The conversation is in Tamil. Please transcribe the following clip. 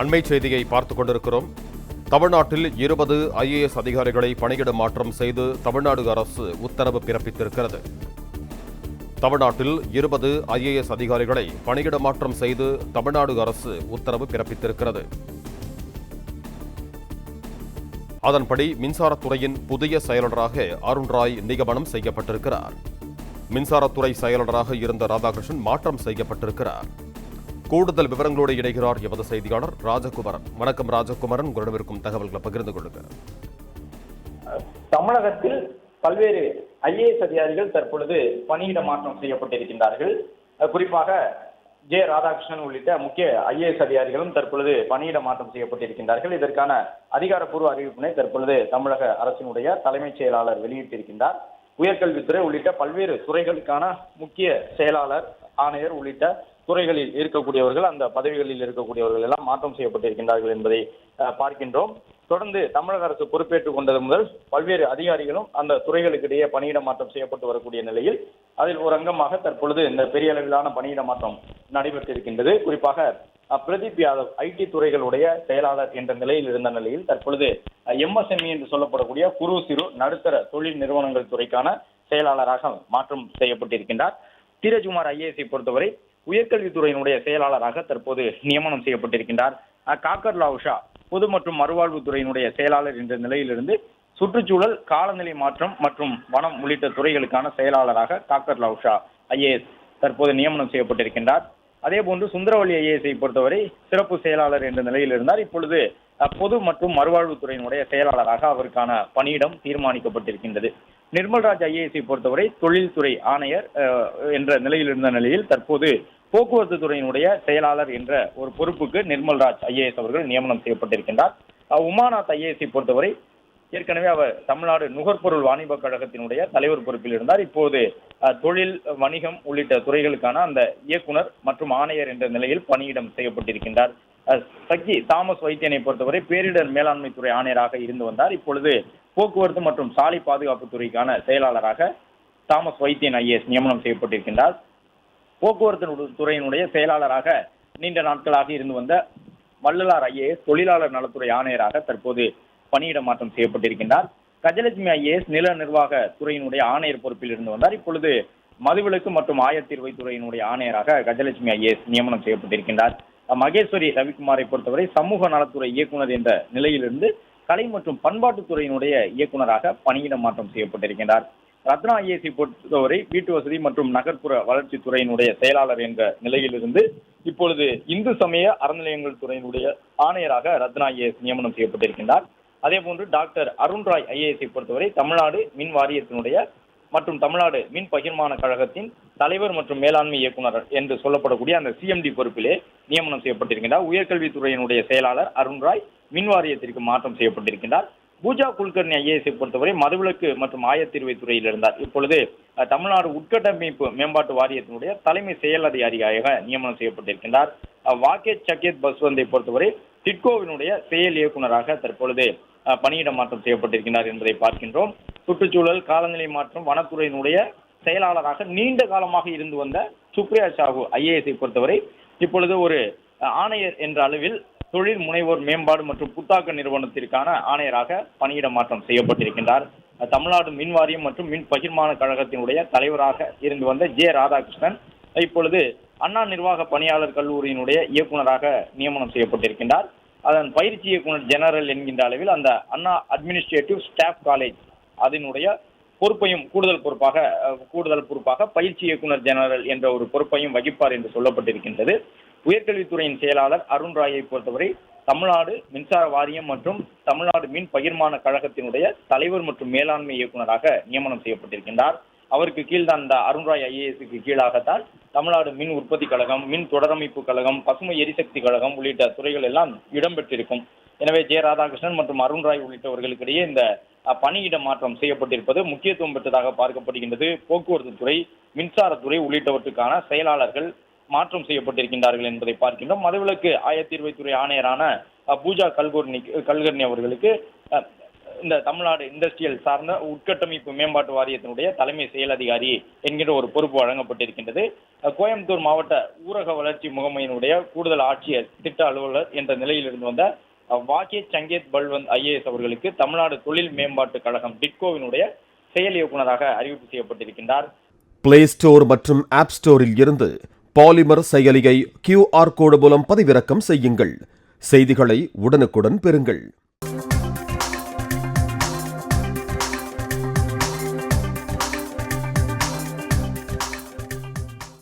அண்மை செய்தியை பார்த்துக் கொண்டிருக்கிறோம். தமிழ்நாட்டில் 20 IAS அதிகாரிகளை பணியிட மாற்றம் செய்து தமிழ்நாடு அரசு உத்தரவு பிறப்பித்திருக்கிறது. தமிழ்நாட்டில் 20 IAS அதிகாரிகளை பணியிட மாற்றம் செய்து தமிழ்நாடு அரசு உத்தரவு பிறப்பித்திருக்கிறது. அதன்படி மின்சாரத்துறையின் புதிய செயலாளராக அருண் ராய் நியமனம் செய்யப்பட்டிருக்கிறார். மின்சாரத்துறை செயலாளராக இருந்த ராதாகிருஷ்ணன் மாற்றம் செய்யப்பட்டிருக்கிறார். கூடுதல் விவரங்களோடு இணைகிறார் எமது செய்தியாளர் ராஜகுமரன். வணக்கம் ராஜகுமரன், உங்களிடம் இருக்கும் தகவல்களை பகிர்ந்து கொள்ளுங்கள். தமிழகத்தில் பல்வேறு IAS அதிகாரிகள் தற்பொழுது பணியிட மாற்றம் செய்யப்பட்டிருக்கின்றார்கள். குறிப்பாக ராதாகிருஷ்ணன் உள்ளிட்ட முக்கிய IAS அதிகாரிகளும் தற்பொழுது பணியிட மாற்றம் செய்யப்பட்டிருக்கின்றார்கள். இதற்கான அதிகாரப்பூர்வ அறிவிப்பினை தற்பொழுது தமிழக அரசினுடைய தலைமைச் செயலாளர் வெளியிட்டிருக்கின்றார். உயர்கல்வித்துறை உள்ளிட்ட பல்வேறு துறைகளுக்கான முக்கிய செயலாளர், ஆணையர் உள்ளிட்ட துறைகளில் இருக்கக்கூடியவர்கள், அந்த பதவிகளில் இருக்கக்கூடியவர்கள் எல்லாம் மாற்றம் செய்யப்பட்டிருக்கின்றார்கள் என்பதை பார்க்கின்றோம். தொடர்ந்து தமிழக அரசு பொறுப்பேற்றுக் கொண்டது முதல் பல்வேறு அதிகாரிகளும் அந்த துறைகளுக்கு இடையே பணியிட மாற்றம் செய்யப்பட்டு வரக்கூடிய நிலையில் அதில் ஒரு அங்கமாக தற்பொழுது இந்த பெரிய அளவிலான பணியிட மாற்றம் நடைபெற்றிருக்கின்றது. குறிப்பாக பிரதீப் யாதவ் IT துறைகளுடைய செயலாளர் என்ற நிலையில் இருந்த நிலையில் தற்பொழுது MSME என்று சொல்லப்படக்கூடிய குறு சிறு நடுத்தர தொழில் நிறுவனங்கள் துறைக்கான செயலாளராக மாற்றம் செய்யப்பட்டிருக்கின்றார். தீரஜ்குமார் IAS பொறுத்தவரை உயர்கல்வித்துறையினுடைய செயலாளராக தற்போது நியமனம் செய்யப்பட்டிருக்கின்றார். காக்கர் லாவுஷா பொது மற்றும் மறுவாழ்வுத்துறையினுடைய செயலாளர் என்ற நிலையிலிருந்து சுற்றுச்சூழல், காலநிலை மாற்றம் மற்றும் வனம் உள்ளிட்ட துறைகளுக்கான செயலாளராக காக்கர் லாவுஷா IAS தற்போது நியமனம் செய்யப்பட்டிருக்கின்றார். அதே போன்று சுந்தரவல்லி IAS பொறுத்தவரை சிறப்பு செயலாளர் என்ற நிலையில் இருந்தார். இப்பொழுது பொது மற்றும் மறுவாழ்வுத்துறையினுடைய செயலாளராக அவருக்கான பணியிடம் தீர்மானிக்கப்பட்டிருக்கின்றது. நிர்மல்ராஜ் IAS பொறுத்தவரை தொழில்துறை ஆணையர் என்ற நிலையில் இருந்த நிலையில் தற்போது போக்குவரத்து துறையினுடைய செயலாளர் என்ற ஒரு பொறுப்புக்கு நிர்மல்ராஜ் IAS அவர்கள் நியமனம் செய்யப்பட்டிருக்கின்றார். உமாநாத் IAS பொறுத்தவரை ஏற்கனவே அவர் தமிழ்நாடு நுகர்பொருள் வாணிப கழகத்தினுடைய தலைவர் பொறுப்பில் இருந்தார். இப்போது தொழில், வணிகம் உள்ளிட்ட துறைகளுக்கான அந்த இயக்குனர் மற்றும் ஆணையர் என்ற நிலையில் பணியிடம் செய்யப்பட்டிருக்கின்றார். சக்கி தாமஸ் வைத்தியனை பொறுத்தவரை பேரிடர் மேலாண்மை துறை ஆணையராக இருந்து வந்தார். இப்பொழுது போக்குவரத்து மற்றும் சாலை பாதுகாப்பு துறைக்கான செயலாளராக தாமஸ் வைத்தியன் IAS நியமனம் செய்யப்பட்டிருக்கின்றார். போக்குவரத்து துறையினுடைய செயலாளராக நீண்ட நாட்களாக இருந்து வந்த வள்ளலார் IAS தொழிலாளர் நலத்துறை ஆணையராக தற்போது பணியிட மாற்றம் செய்யப்பட்டிருக்கின்றார். கஜலட்சுமி IAS நில நிர்வாக துறையினுடைய ஆணையர் பொறுப்பில் இருந்து வந்தார். இப்பொழுது மதுவிலக்கு மற்றும் ஆயத்தீர்வை துறையினுடைய ஆணையராக கஜலட்சுமி IAS நியமனம் செய்யப்பட்டிருக்கின்றார். மகேஸ்வரி ரவிக்குமாரை பொறுத்தவரை சமூக நலத்துறை இயக்குனர் என்ற நிலையிலிருந்து கலை மற்றும் பண்பாட்டுத்துறையினுடைய இயக்குநராக பணியிட மாற்றம் செய்யப்பட்டிருக்கின்றார். ரத்னா IAS பொறுத்தவரை வீட்டு வசதி மற்றும் நகர்ப்புற வளர்ச்சி துறையினுடைய செயலாளர் என்ற நிலையிலிருந்து இப்பொழுது இந்து சமய அறநிலையங்கள் துறையினுடைய ஆணையராக ரத்னா IAS நியமனம் செய்யப்பட்டிருக்கின்றார். அதே போன்று டாக்டர் அருண் ராய் IAS பொறுத்தவரை தமிழ்நாடு மின் வாரியத்தினுடைய மற்றும் தமிழ்நாடு மின் பகிர்மான கழகத்தின் தலைவர் மற்றும் மேலாண்மை இயக்குனர் என்று சொல்லப்படக்கூடிய அந்த CMD பொறுப்பிலே நியமனம் செய்யப்பட்டிருக்கின்றார். உயர்கல்வித்துறையினுடைய செயலாளர் அருண் ராய் மின் வாரியத்திற்கு மாற்றம் செய்யப்பட்டிருக்கின்றார். பூஜா குல்கர்னி IAS பொறுத்தவரை மதுவிலக்கு மற்றும் ஆயத்தீர்வை துறையில் இருந்தார். இப்பொழுது தமிழ்நாடு உட்கட்டமைப்பு மேம்பாட்டு வாரியத்தினுடைய தலைமை செயல் அதிகாரியாக நியமனம் செய்யப்பட்டிருக்கின்றார். வாகேஷ் சக்கேத் பஸ்வந்தை பொறுத்தவரை டிட்கோவினுடைய செயல் இயக்குநராக தற்பொழுது பணியிட மாற்றம் செய்யப்பட்டிருக்கிறார் என்பதை பார்க்கின்றோம். சுற்றுச்சூழல், காலநிலை மாற்றம், வனத்துறையினுடைய செயலாளராக நீண்ட காலமாக இருந்து வந்த சுப்ரியா சாஹூ IAS பொறுத்தவரை இப்பொழுது ஒரு ஆணையர் என்ற அளவில் தொழில் முனைவோர் மேம்பாடு மற்றும் புத்தாக்க நிறுவனத்திற்கான ஆணையராக பணியிட மாற்றம் செய்யப்பட்டிருக்கின்றார். தமிழ்நாடு மின் வாரியம் மற்றும் மின் பகிர்மான கழகத்தினுடைய தலைவராக இருந்து வந்த ராதாகிருஷ்ணன் இப்பொழுது அண்ணா நிர்வாக பணியாளர் கல்லூரியினுடைய இயக்குநராக நியமனம் செய்யப்பட்டிருக்கின்றார். அதன் பயிற்சி இயக்குனர் ஜெனரல் என்கின்ற அளவில் அந்த அண்ணா அட்மினிஸ்ட்ரேட்டிவ் ஸ்டாஃப் காலேஜ் அதனுடைய பொறுப்பையும் கூடுதல் பொறுப்பாக பயிற்சி இயக்குனர் ஜெனரல் என்ற ஒரு பொறுப்பையும் வகிப்பார் என்று சொல்லப்பட்டிருக்கின்றது. உயர்கல்வித்துறையின் செயலாளர் அருண் ராயை பொறுத்தவரை தமிழ்நாடு மின்சார வாரியம் மற்றும் தமிழ்நாடு மின் பகிர்மான கழகத்தினுடைய தலைவர் மற்றும் மேலாண்மை இயக்குநராக நியமனம் செய்யப்பட்டிருக்கின்றார். அவருக்கு கீழ்தான் இந்த அருண் ராய் IASக்கு கீழாகத்தான் தமிழ்நாடு மின் உற்பத்தி கழகம், மின் தொடரமைப்பு கழகம், பசுமை எரிசக்தி கழகம் உள்ளிட்ட துறைகள் எல்லாம் இடம்பெற்றிருக்கும். எனவே ராதாகிருஷ்ணன் மற்றும் அருண் ராய் உள்ளிட்டவர்களுக்கு இடையே இந்த பணியிட மாற்றம் செய்யப்பட்டிருப்பது முக்கியத்துவம் பெற்றதாக பார்க்கப்படுகின்றது. போக்குவரத்து துறை, மின்சாரத்துறை உள்ளிட்டவற்றுக்கான செயலாளர்கள் மாற்றம் செய்யப்பட்டிருக்கின்றார்கள் என்பதை பார்க்கின்றோம். மதுவிலக்கு ஆயத்தீர்வைத்துறை ஆணையரான பூஜா கல்கர்னி அவர்களுக்கு இந்த தமிழ்நாடு இண்டஸ்ட்ரியல் சார்ந்த உட்கட்டமைப்பு மேம்பாட்டு வாரியத்தினுடைய தலைமை செயல் அதிகாரி என்கின்ற ஒரு பொறுப்பு வழங்கப்பட்டிருக்கின்றது. கோயம்புத்தூர் மாவட்ட ஊரக வளர்ச்சி முகமையினுடைய கூடுதல் ஆட்சியர் திட்ட அலுவலர் என்ற நிலையில் இருந்து வந்த வாகேஷ் சங்கேத் பல்வந்த் ஐஏஎஸ் அவர்களுக்கு தமிழ்நாடு தொழில் மேம்பாட்டு கழகம் டிட்கோவினுடைய செயல் இயக்குநராக அறிவிப்பு செய்யப்பட்டிருக்கின்றார். பிளே ஸ்டோர் மற்றும் ஆப் ஸ்டோரில் இருந்து பாலிமர் செயலியை QR கோடு மூலம் பதிவிறக்கம் செய்யுங்கள். செய்திகளை உடனுக்குடன் பெறுங்கள்.